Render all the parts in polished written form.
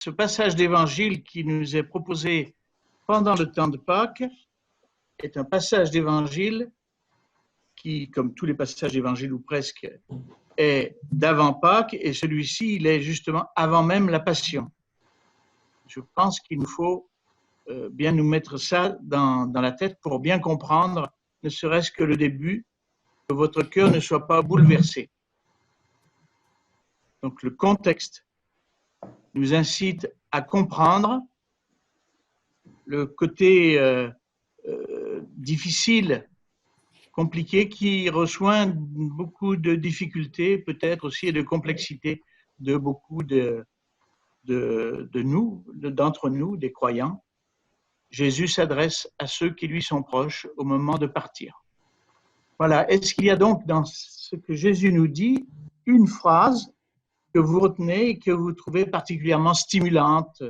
ce passage d'évangile qui nous est proposé pendant le temps de Pâques est un passage d'évangile qui, comme tous les passages d'évangile ou presque, est d'avant Pâques, et celui-ci, il est justement avant même la Passion. Je pense qu'il nous faut bien nous mettre ça dans la tête pour bien comprendre, ne serait-ce que le début, que votre cœur ne soit pas bouleversé. Donc le contexte nous incite à comprendre le côté difficile, compliqué, qui rejoint beaucoup de difficultés, peut-être aussi, et de complexité de beaucoup d'entre nous, des croyants. Jésus s'adresse à ceux qui lui sont proches au moment de partir. Voilà. Est-ce qu'il y a donc dans ce que Jésus nous dit une phrase que vous retenez et que vous trouvez particulièrement stimulante,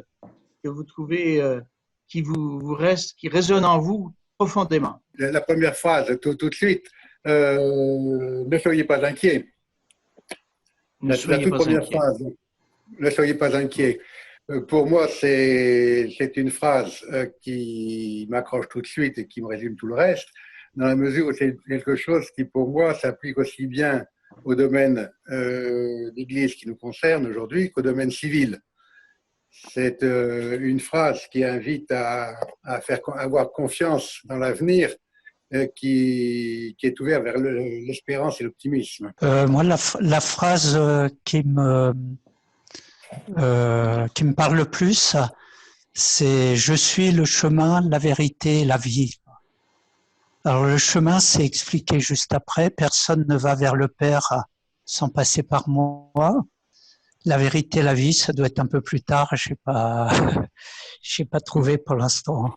que vous trouvez qui vous reste, qui résonne en vous profondément? La première phrase, tout de suite, ne soyez pas inquiets. La toute première phrase, ne soyez pas inquiets. Pour moi, c'est une phrase qui m'accroche tout de suite et qui me résume tout le reste, dans la mesure où c'est quelque chose qui, pour moi, s'applique aussi bien au domaine d'Église qui nous concerne aujourd'hui qu'au domaine civil. C'est une phrase qui invite à avoir confiance dans l'avenir, qui est ouvert vers l'espérance et l'optimisme. Moi, la phrase qui me parle le plus, c'est « Je suis le chemin, la vérité et la vie ». Alors le chemin, c'est expliqué juste après. Personne ne va vers le Père sans passer par moi. La vérité, la vie, ça doit être un peu plus tard. Je n'ai pas trouvé pour l'instant.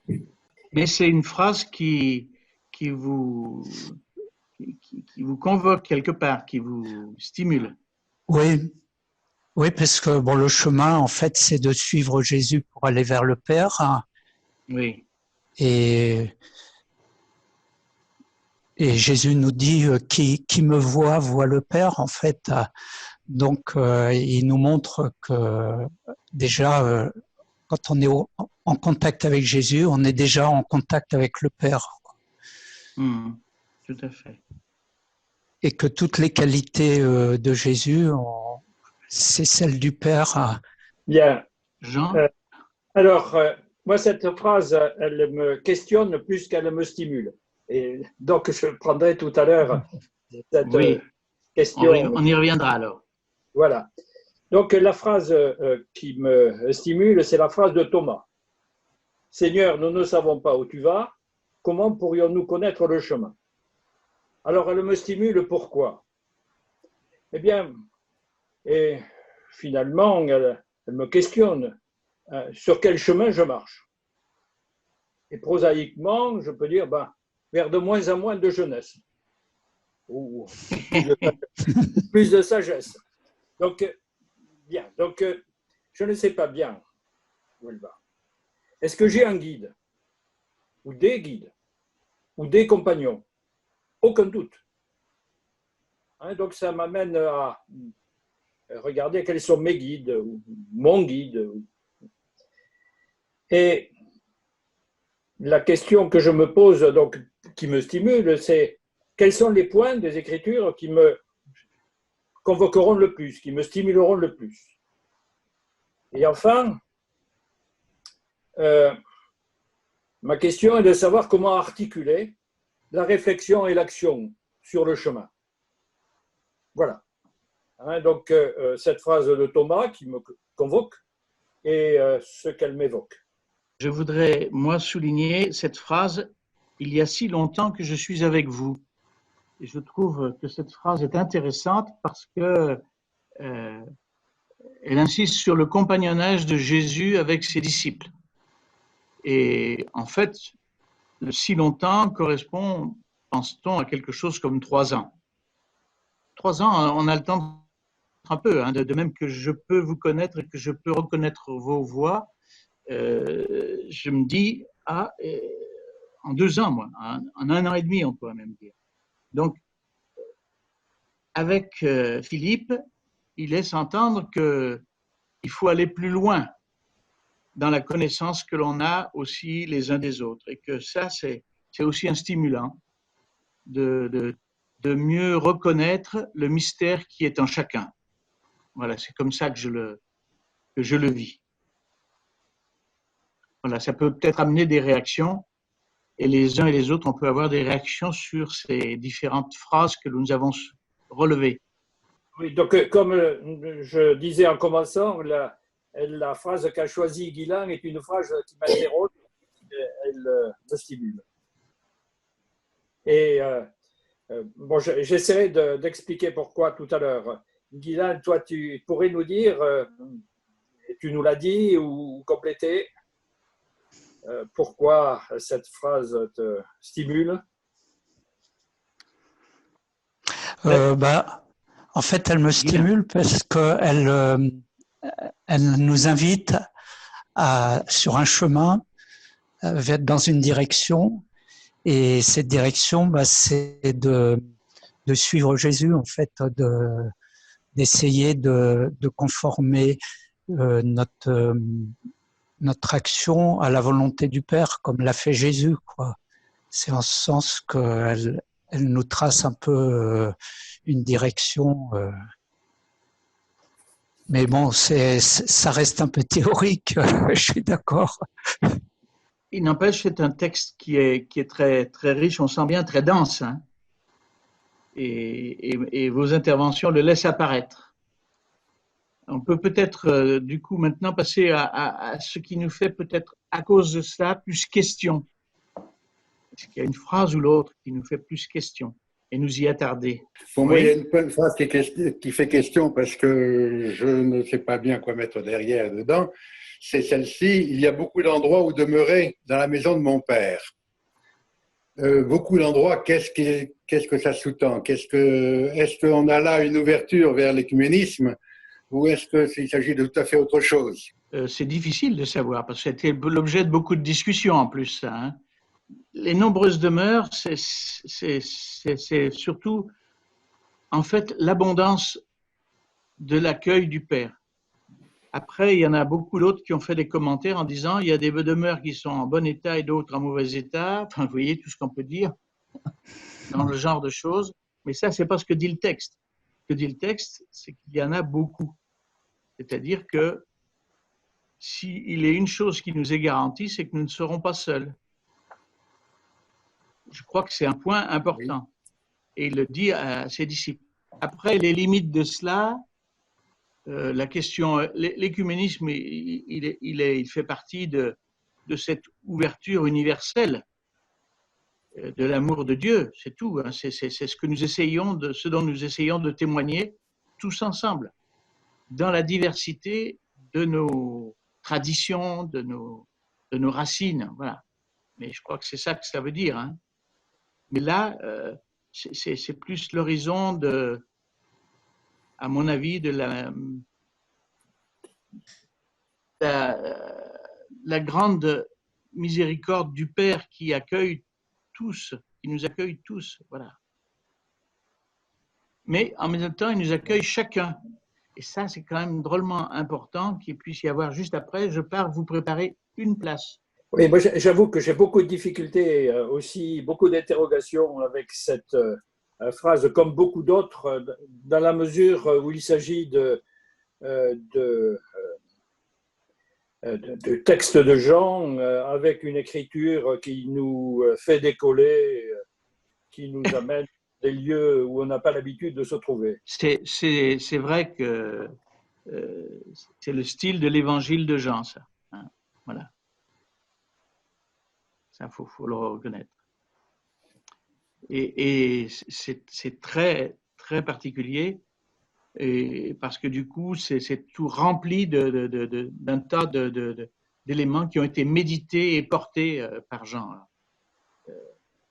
Mais c'est une phrase qui vous convoque quelque part, qui vous stimule. Oui, parce que bon, le chemin, en fait, c'est de suivre Jésus pour aller vers le Père. Oui. Et Jésus nous dit qui me voit le Père, en fait. Donc, il nous montre que déjà, quand on est en contact avec Jésus, on est déjà en contact avec le Père. Tout à fait. Et que toutes les qualités de Jésus, c'est celles du Père. Bien. Jean? Alors, moi, cette phrase, elle me questionne plus qu'elle me stimule. Et donc, je prendrai tout à l'heure cette question. On y reviendra alors. Voilà. Donc, la phrase qui me stimule, c'est la phrase de Thomas. « Seigneur, nous ne savons pas où tu vas, comment pourrions-nous connaître le chemin ?» Alors, elle me stimule pourquoi? Eh bien, et finalement, elle me questionne sur quel chemin je marche. Et prosaïquement, je peux dire, vers de moins en moins de jeunesse, ou plus de sagesse. Donc, bien. Donc, je ne sais pas bien où elle va. Est-ce que j'ai un guide? Ou des guides? Ou des compagnons? Aucun doute. Donc, ça m'amène à regarder quels sont mes guides, ou mon guide. Et la question que je me pose, donc, qui me stimule, c'est quels sont les points des Écritures qui me convoqueront le plus, qui me stimuleront le plus. Et enfin, ma question est de savoir comment articuler la réflexion et l'action sur le chemin. Voilà. Donc, cette phrase de Thomas qui me convoque et ce qu'elle m'évoque. Je voudrais, moi, souligner cette phrase « Il y a si longtemps que je suis avec vous ». Et je trouve que cette phrase est intéressante parce que elle insiste sur le compagnonnage de Jésus avec ses disciples. Et en fait, le si longtemps correspond, pense-t-on, à quelque chose comme 3 ans. 3 ans, on a le temps un peu, de même que je peux vous connaître et que je peux reconnaître vos voix. Je me dis, en 2 ans, moi, en 1 an et demi, on pourrait même dire. Donc, avec Philippe, il laisse entendre qu'il faut aller plus loin dans la connaissance que l'on a aussi les uns des autres. Et que ça, c'est aussi un stimulant de mieux reconnaître le mystère qui est en chacun. Voilà, c'est comme ça que je le vis. Voilà, ça peut peut-être amener des réactions, et les uns et les autres, on peut avoir des réactions sur ces différentes phrases que nous avons relevées. Oui, donc comme je disais en commençant, la phrase qu'a choisie Guilain est une phrase qui m'interroge, elle me stimule. Et bon, j'essaierai d'expliquer pourquoi tout à l'heure. Guilain, toi, tu pourrais nous dire, tu nous l'as dit ou compléter, pourquoi cette phrase te stimule? En fait, elle me stimule parce qu'elle elle nous invite sur un chemin, dans une direction. Et cette direction, c'est de suivre Jésus, en fait, d'essayer de conformer notre action à la volonté du Père, comme l'a fait Jésus, quoi. C'est en ce sens qu'elle nous trace un peu une direction. Mais bon, ça reste un peu théorique, je suis d'accord. Il n'empêche, c'est un texte qui est très, très riche, on sent bien très dense. Hein. Et vos interventions le laissent apparaître. On peut peut-être, du coup, maintenant passer à ce qui nous fait peut-être, à cause de cela, plus question. Est-ce qu'il y a une phrase ou l'autre qui nous fait plus question et nous y attarder? Pour moi, il y a une phrase qui fait question parce que je ne sais pas bien quoi mettre derrière dedans. C'est celle-ci: il y a beaucoup d'endroits où demeurer dans la maison de mon père. Beaucoup d'endroits, qu'est-ce que ça sous-tend? Est-ce qu'on a là une ouverture vers l'écuménisme ou est-ce qu'il s'agit de tout à fait autre chose? C'est difficile de savoir parce que c'était l'objet de beaucoup de discussions en plus. Ça, hein. Les nombreuses demeures, c'est surtout en fait l'abondance de l'accueil du Père. Après, il y en a beaucoup d'autres qui ont fait des commentaires en disant il y a des demeures qui sont en bon état et d'autres en mauvais état. Enfin, vous voyez tout ce qu'on peut dire dans le genre de choses. Mais ça, c'est pas ce que dit le texte. Ce que dit le texte, c'est qu'il y en a beaucoup. C'est-à-dire que s'il est une chose qui nous est garantie, c'est que nous ne serons pas seuls. Je crois que c'est un point important. Et il le dit à ses disciples. Après, les limites de cela, la question, l'écuménisme, il fait partie de cette ouverture universelle de l'amour de Dieu, c'est tout. Hein. C'est ce dont nous essayons de témoigner tous ensemble, dans la diversité de nos traditions, de nos racines. Voilà. Mais je crois que c'est ça que ça veut dire. Hein. Mais là, c'est plus l'horizon à mon avis, de la grande miséricorde du Père qui accueille tous, qui nous accueille tous, voilà. Mais en même temps, il nous accueille chacun. Et ça, c'est quand même drôlement important qu'il puisse y avoir juste après, je pars vous préparer une place. Oui, moi j'avoue que j'ai beaucoup de difficultés aussi, beaucoup d'interrogations avec cette phrase, comme beaucoup d'autres, dans la mesure où il s'agit de textes de Jean avec une écriture qui nous fait décoller, qui nous amène des lieux où on n'a pas l'habitude de se trouver. C'est vrai que c'est le style de l'évangile de Jean, ça. Hein, voilà. Ça, faut le reconnaître. Et c'est très, très particulier et parce que du coup, c'est tout rempli d'un tas d'éléments qui ont été médités et portés par Jean.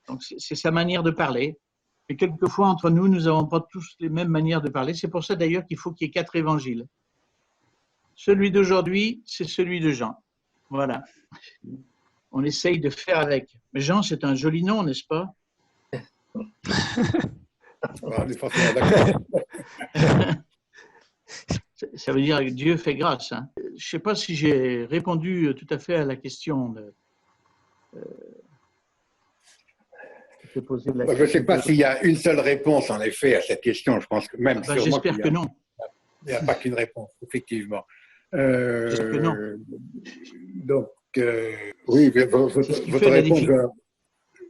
Donc, c'est sa manière de parler. Et quelquefois, entre nous, nous n'avons pas tous les mêmes manières de parler. C'est pour ça d'ailleurs qu'il faut qu'il y ait 4 évangiles. Celui d'aujourd'hui, c'est celui de Jean. Voilà. On essaye de faire avec. Mais Jean, c'est un joli nom, n'est-ce pas? Ça veut dire que Dieu fait grâce. Hein. Je ne sais pas si j'ai répondu tout à fait à la question je ne sais pas s'il y a une seule réponse, en effet, à cette question. Je pense que même sûrement j'espère que non. Il n'y a pas qu'une réponse, effectivement. J'espère que non. Donc, oui, votre réponse,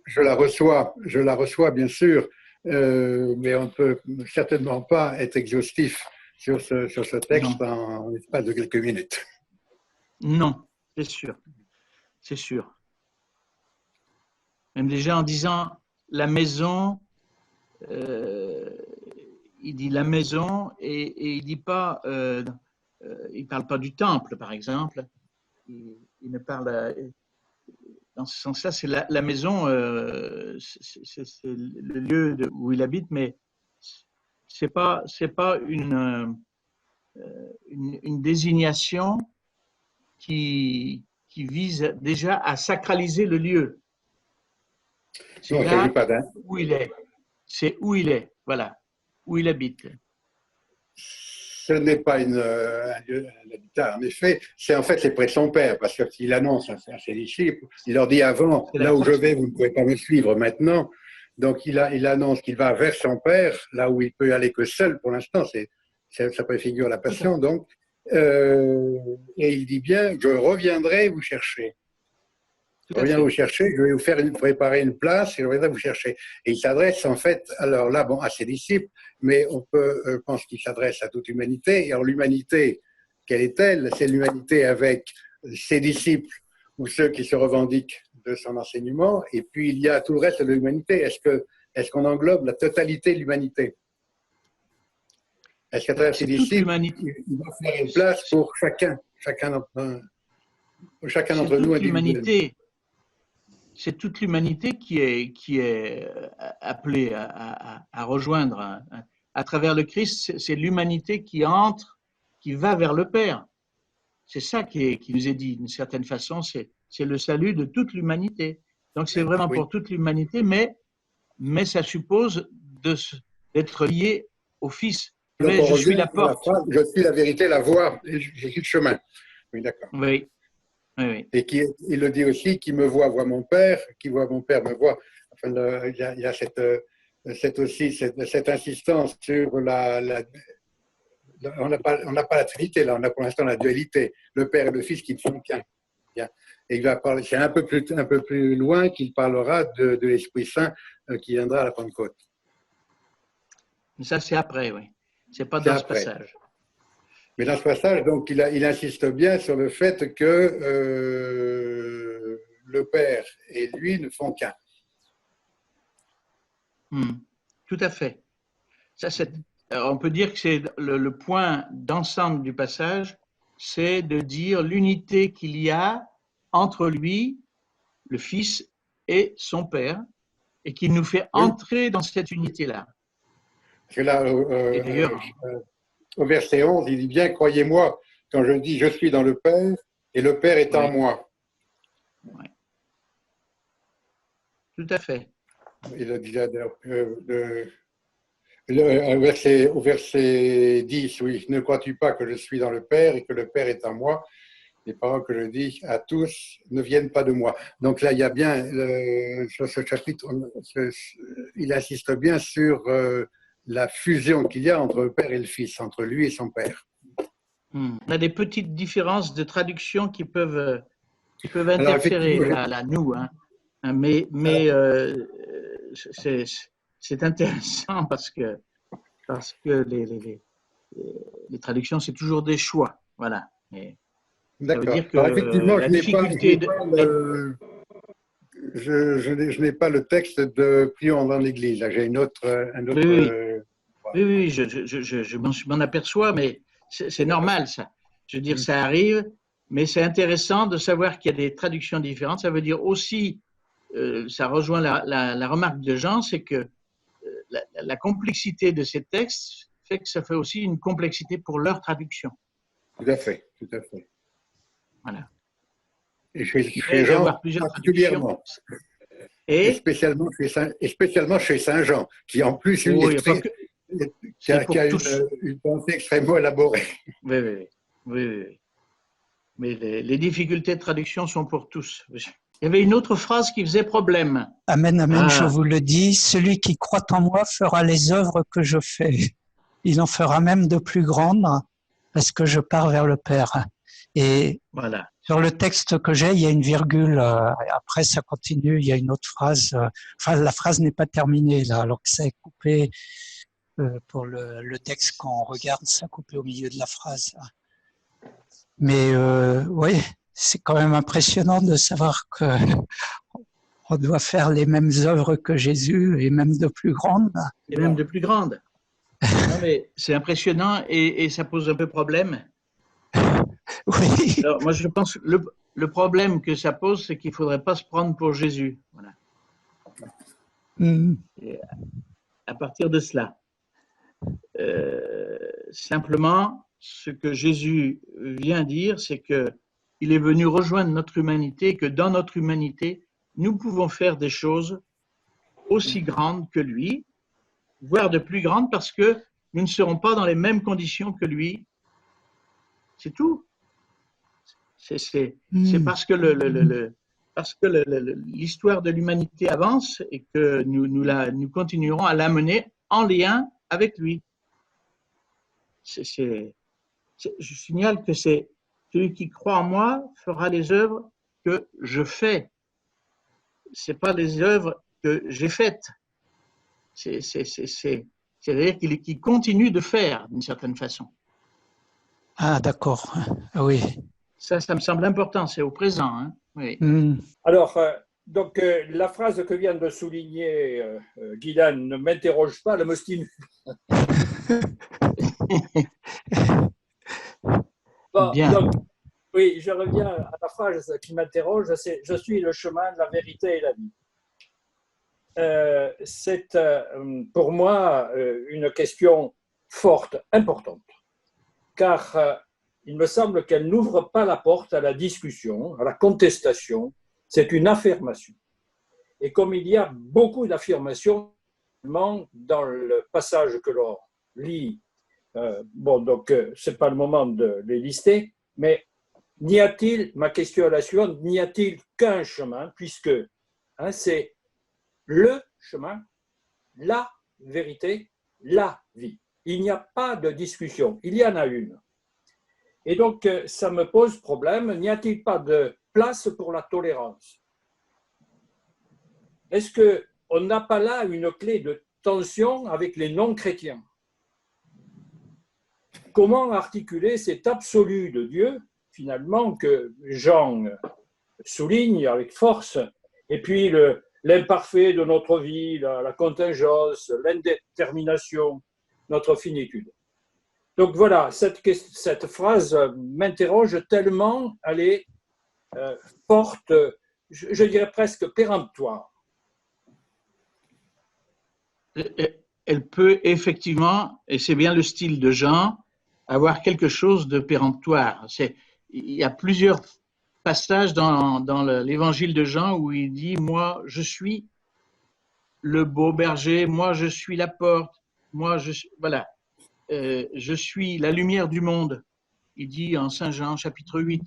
je la reçois bien sûr, mais on ne peut certainement pas être exhaustif sur ce texte en l'espace de quelques minutes. Non, c'est sûr. C'est sûr. Même déjà en disant la maison, il dit la maison et il dit pas, il parle pas du temple par exemple. Il ne parle dans ce sens-là, c'est la maison, c'est le lieu où il habite, mais c'est pas une désignation qui vise déjà à sacraliser le lieu. C'est là où il est. C'est où il est, voilà, où il habite. Ce n'est pas un habitat, en effet, c'est en fait c'est près de son père, parce qu'il annonce à ses disciples, il leur dit avant, là où je vais, vous ne pouvez pas me suivre maintenant. Donc il annonce qu'il va vers son père, là où il peut aller que seul pour l'instant, ça préfigure la passion, donc, et il dit bien, je reviendrai vous chercher. Je reviens vous chercher, je vais vous préparer une place et je reviendrai vous chercher. Et il s'adresse en fait, alors là, bon, à ses disciples, mais on peut, pense qu'il s'adresse à toute l'humanité. Et alors l'humanité, quelle est-elle? C'est l'humanité avec ses disciples ou ceux qui se revendiquent de son enseignement. Et puis il y a tout le reste de l'humanité. Est-ce qu'on englobe la totalité de l'humanité? Est-ce qu'à travers ses disciples, il va faire une place pour chacun d'entre nous individuellement? C'est toute l'humanité qui est appelée à rejoindre à travers le Christ. C'est l'humanité qui entre, qui va vers le Père. C'est ça qui nous est dit d'une certaine façon. C'est le salut de toute l'humanité. Donc c'est vraiment pour toute l'humanité, mais ça suppose d'être lié au Fils. Donc, je suis la porte. Je suis la vérité, la voie, et je suis le chemin. Oui, d'accord. Oui. Oui. Et il le dit aussi, qui me voit mon Père, qui voit mon Père me voit. Enfin, il y a cette insistance sur on n'a pas la Trinité, là, on a pour l'instant la dualité, le Père et le Fils qui ne font qu'un. Et il va parler, c'est un peu plus loin qu'il parlera de l'Esprit Saint qui viendra à la Pentecôte. Ça, c'est après, oui. C'est pas dans ce passage. Mais dans ce passage, donc, il insiste bien sur le fait que le Père et lui ne font qu'un. Tout à fait. Ça, on peut dire que c'est le point d'ensemble du passage, c'est de dire l'unité qu'il y a entre lui, le Fils, et son Père, et qu'il nous fait entrer dans cette unité-là. Parce que là, au verset 11, il dit bien, croyez-moi, quand je dis je suis dans le Père et le Père est en moi. Oui. Tout à fait. Il a dit au verset 10, oui, ne crois-tu pas que je suis dans le Père et que le Père est en moi? Les paroles que je dis à tous ne viennent pas de moi. Donc là, il y a bien, sur ce chapitre, il insiste bien sur la fusion qu'il y a entre le Père et le Fils, entre lui et son Père. On a des petites différences de traduction qui peuvent interférer là, nous. Hein. Mais c'est intéressant parce que les traductions, c'est toujours des choix. Voilà. D'accord. Alors, effectivement, je n'ai pas le texte de Prions dans l'Église. J'ai un autre. Oui, je m'en aperçois, mais c'est normal, ça. Je veux dire, ça arrive, mais c'est intéressant de savoir qu'il y a des traductions différentes. Ça veut dire aussi, ça rejoint la remarque de Jean, c'est que la complexité de ces textes fait que ça fait aussi une complexité pour leur traduction. Tout à fait, tout à fait. Voilà. Et chez Jean, particulièrement. Et spécialement chez Saint Jean, qui en plus qui a une pensée extrêmement élaborée. Oui, oui, oui, oui. Mais les difficultés de traduction sont pour tous. Il y avait une autre phrase qui faisait problème. Amen, amen, je vous le dis, celui qui croit en moi fera les œuvres que je fais. Il en fera même de plus grandes parce que je pars vers le Père. Et voilà. Sur le texte que j'ai, il y a une virgule. Après, ça continue. Il y a une autre phrase. Enfin, la phrase n'est pas terminée là, alors que ça est coupé pour le texte. Quand on regarde, ça coupé au milieu de la phrase. Mais oui, c'est quand même impressionnant de savoir que on doit faire les mêmes œuvres que Jésus et même de plus grandes. Et même de plus grandes. Non, mais c'est impressionnant et ça pose un peu problème. Oui. Alors, moi, je pense que le problème que ça pose, c'est qu'il ne faudrait pas se prendre pour Jésus. Voilà. Et à partir de cela, simplement, ce que Jésus vient dire, c'est qu'il est venu rejoindre notre humanité et que dans notre humanité, nous pouvons faire des choses aussi grandes que lui, voire de plus grandes parce que nous ne serons pas dans les mêmes conditions que lui. C'est tout. C'est parce que l'histoire de l'humanité avance et que nous continuerons à l'amener en lien avec lui. Je signale que c'est celui qui croit en moi fera les œuvres que je fais. C'est pas les œuvres que j'ai faites. C'est-à-dire qu'il continue de faire d'une certaine façon. Ah, d'accord. Oui. Ça me semble important, c'est au présent. Hein. Oui. Alors, donc, la phrase que vient de souligner Guylaine ne m'interroge pas, elle me stimule. Bon, bien. Donc, oui, je reviens à la phrase qui m'interroge, c'est « Je suis le chemin, la vérité et la vie ». C'est pour moi une question forte, importante, car il me semble qu'elle n'ouvre pas la porte à la discussion, à la contestation, c'est une affirmation. Et comme il y a beaucoup d'affirmations dans le passage que l'on lit, donc ce n'est pas le moment de les lister, mais n'y a-t-il, ma question est la suivante, n'y a-t-il qu'un chemin, puisque c'est le chemin, la vérité, la vie. Il n'y a pas de discussion, il y en a une. Et donc, ça me pose problème. N'y a-t-il pas de place pour la tolérance? Est-ce qu'on n'a pas là une clé de tension avec les non-chrétiens? Comment articuler cet absolu de Dieu, finalement, que Jean souligne avec force, et puis l'imparfait de notre vie, la contingence, l'indétermination, notre finitude? Donc voilà, cette phrase m'interroge tellement, elle est forte, je dirais presque péremptoire. Elle peut effectivement, et c'est bien le style de Jean, avoir quelque chose de péremptoire. Il y a plusieurs passages dans l'évangile de Jean où il dit « Moi, je suis le beau berger, moi, je suis la porte, moi, voilà. Je suis la lumière du monde », il dit en Saint Jean, chapitre 8.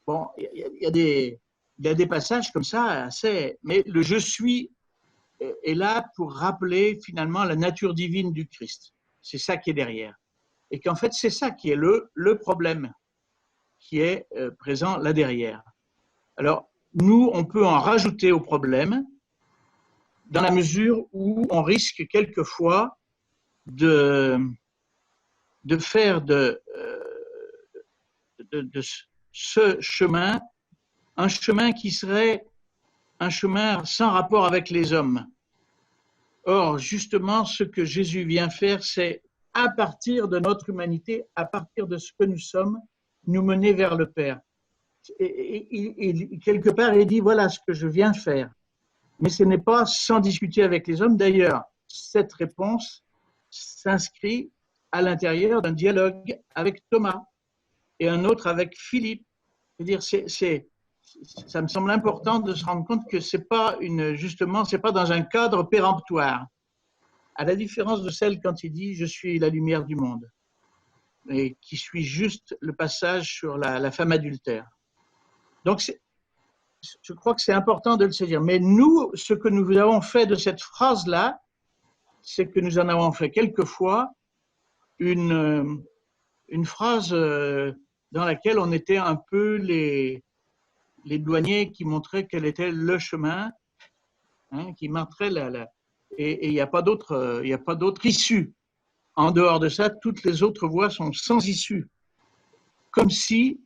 Bon, il y a des passages comme ça, mais le « je suis » est là pour rappeler finalement la nature divine du Christ. C'est ça qui est derrière. Et qu'en fait, c'est ça qui est le problème qui est présent là derrière. Alors, nous, on peut en rajouter au problème dans la mesure où on risque quelquefois de faire de ce chemin un chemin qui serait un chemin sans rapport avec les hommes. Or, justement, ce que Jésus vient faire, c'est à partir de notre humanité, à partir de ce que nous sommes, nous mener vers le Père. Et quelque part, il dit, voilà ce que je viens faire. Mais ce n'est pas sans discuter avec les hommes. D'ailleurs, cette réponse s'inscrit à l'intérieur d'un dialogue avec Thomas et un autre avec Philippe. C'est-à-dire, ça me semble important de se rendre compte que c'est pas justement, c'est pas dans un cadre péremptoire. à la différence de celle quand il dit « Je suis la lumière du monde », et qui suit juste le passage sur la femme adultère. Donc, je crois que c'est important de le saisir. Mais nous, ce que nous avons fait de cette phrase-là, c'est que nous en avons fait quelquefois une phrase dans laquelle on était un peu les douaniers qui montraient quel était le chemin, hein, qui montraient et il n'y a pas d'autre issue. En dehors de ça, toutes les autres voies sont sans issue. Comme si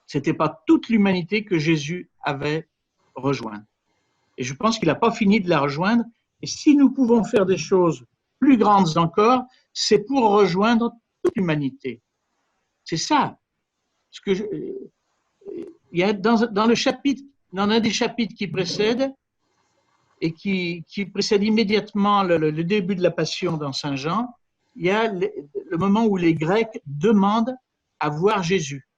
ce n'était pas toute l'humanité que Jésus avait rejoint. Et je pense qu'il n'a pas fini de la rejoindre. Et si nous pouvons faire des choses plus grandes encore, c'est pour rejoindre toute l'humanité. C'est ça. Il y a dans le chapitre, dans un des chapitres qui précède, et qui précède immédiatement le début de la Passion dans Saint Jean, il y a le moment où les Grecs demandent à voir Jésus.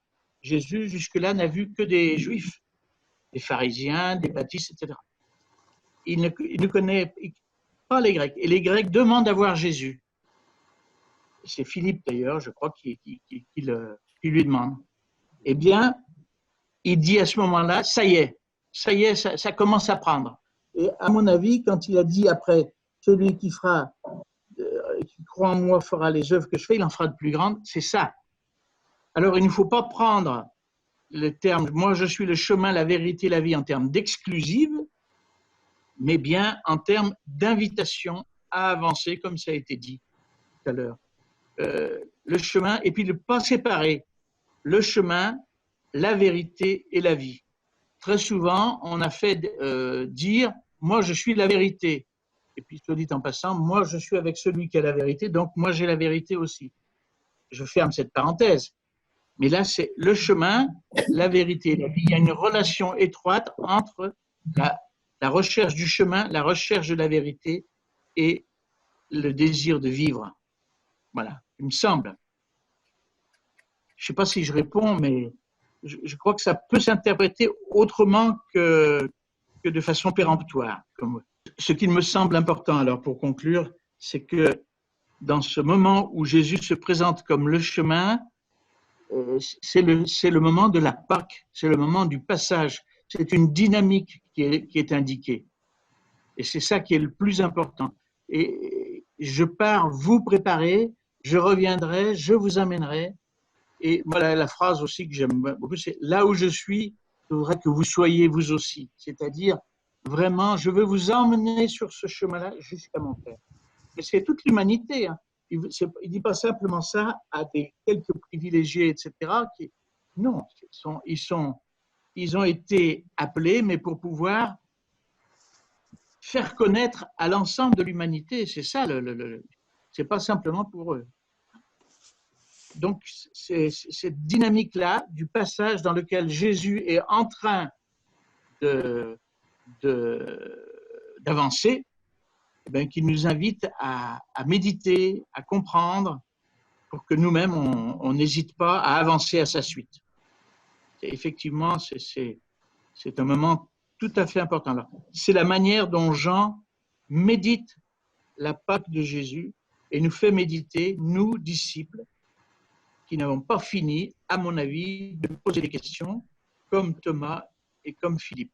Jésus, jusque-là, n'a vu que des Juifs, des pharisiens, des baptistes, etc. Il ne connaît pas les Grecs. Et les Grecs demandent à voir Jésus. C'est Philippe, d'ailleurs, je crois, qui lui demande. Eh bien, il dit à ce moment-là, ça y est, ça commence à prendre. Et à mon avis, quand il a dit après, celui qui croit en moi fera les œuvres que je fais, il en fera de plus grandes, c'est ça. Alors, il ne faut pas prendre le terme, moi je suis le chemin, la vérité, la vie en termes d'exclusive, mais bien en termes d'invitation à avancer, comme ça a été dit tout à l'heure. Le chemin, et puis ne pas séparer le chemin, la vérité et la vie. Très souvent, on a fait dire « moi je suis la vérité ». Et puis, soit dit en passant, moi je suis avec celui qui a la vérité, donc moi j'ai la vérité aussi. Je ferme cette parenthèse. Mais là, c'est le chemin, la vérité et la vie. Il y a une relation étroite entre la recherche du chemin, la recherche de la vérité et le désir de vivre. Voilà, il me semble. Je ne sais pas si je réponds, mais je crois que ça peut s'interpréter autrement que de façon péremptoire. Ce qui me semble important, alors pour conclure, c'est que dans ce moment où Jésus se présente comme le chemin, c'est le moment de la Pâque, c'est le moment du passage. C'est une dynamique qui est indiquée. Et c'est ça qui est le plus important. Et je pars vous préparer, je reviendrai, je vous amènerai. Et voilà la phrase aussi que j'aime beaucoup, c'est « là où je suis, je voudrais que vous soyez vous aussi ». C'est-à-dire, vraiment, je veux vous emmener sur ce chemin-là jusqu'à mon Père. Et c'est toute l'humanité, hein. Il ne dit pas simplement ça à quelques privilégiés, etc. Non, ils ont été appelés, mais pour pouvoir faire connaître à l'ensemble de l'humanité. C'est ça, c'est pas simplement pour eux. Donc, c'est cette dynamique-là du passage dans lequel Jésus est en train d'avancer, qui nous invite à méditer, à comprendre, pour que nous-mêmes, on n'hésite pas à avancer à sa suite. Et effectivement, c'est un moment tout à fait important. C'est la manière dont Jean médite la Pâque de Jésus et nous fait méditer, nous, disciples, qui n'avons pas fini, à mon avis, de poser des questions, comme Thomas et comme Philippe.